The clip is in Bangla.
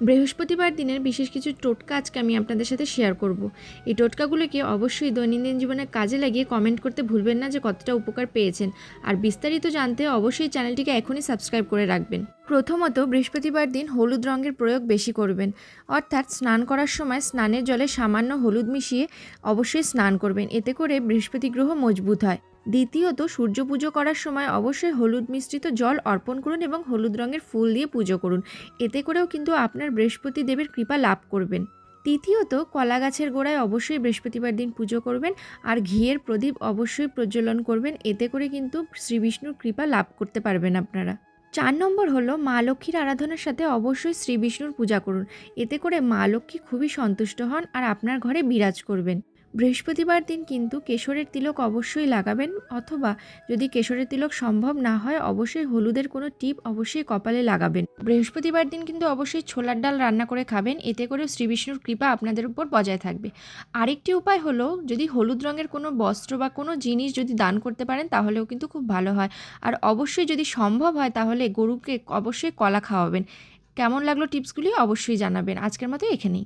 বৃহস্পতিবার দিনের বিশেষ কিছু টোটকা আজকে আমি আপনাদের সাথে শেয়ার করব। এই টোটকাগুলোকে অবশ্যই দৈনন্দিন জীবনে কাজে লাগিয়ে কমেন্ট করতে ভুলবেন না যে কতটা উপকার পেয়েছেন। আর বিস্তারিত জানতে অবশ্যই চ্যানেলটিকে এখনই সাবস্ক্রাইব করে রাখবেন। প্রথমত, বৃহস্পতিবার দিন হলুদ রঙের প্রয়োগ বেশি করবেন, অর্থাৎ স্নান করার সময় স্নানের জলে সামান্য হলুদ মিশিয়ে অবশ্যই স্নান করবেন। এতে করে বৃহস্পতি গ্রহ মজবুত হয়। দ্বিতীয়ত, সূর্য পুজো করার সময় অবশ্যই হলুদ মিশ্রিত জল অর্পণ করুন এবং হলুদ রঙের ফুল দিয়ে পুজো করুন। এতে করেও কিন্তু আপনার বৃহস্পতি দেবের কৃপা লাভ করবেন। তৃতীয়ত, কলা গাছের গোড়ায় অবশ্যই বৃহস্পতিবার দিন পুজো করবেন আর ঘিয়ের প্রদীপ অবশ্যই প্রজ্বলন করবেন। এতে করে কিন্তু শ্রী বিষ্ণুর কৃপা লাভ করতে পারবেন আপনারা। 4 নম্বর হলো, মা লক্ষ্মীর আরাধনার সাথে অবশ্যই শ্রী বিষ্ণুর পূজা করুন। এতে করে মা লক্ষ্মী খুবই সন্তুষ্ট হন আর আপনার ঘরে বিরাজ করবেন। বৃহস্পতিবার দিন কিন্তু কেশরের তিলক অবশ্যই লাগাবেন, অথবা যদি কেশরের তিলক সম্ভব না হয় অবশ্যই হলুদের কোনো টিপ অবশ্যই কপালে লাগাবেন। বৃহস্পতিবার দিন কিন্তু অবশ্যই ছোলার ডাল রান্না করে খাবেন। এতে করে শ্রী বিষ্ণুর কৃপা আপনাদের উপর বজায় থাকবে। আরেকটি উপায় হলো, যদি হলুদ রঙের কোনো বস্ত্র বা কোনো জিনিস যদি দান করতে পারেন তাহলেও কিন্তু খুব ভালো হয়। আর অবশ্যই যদি সম্ভব হয় তাহলে গরুকে অবশ্যই কলা খাওয়াবেন। কেমন লাগলো টিপসগুলি অবশ্যই জানাবেন। আজকের মতো এখানেই।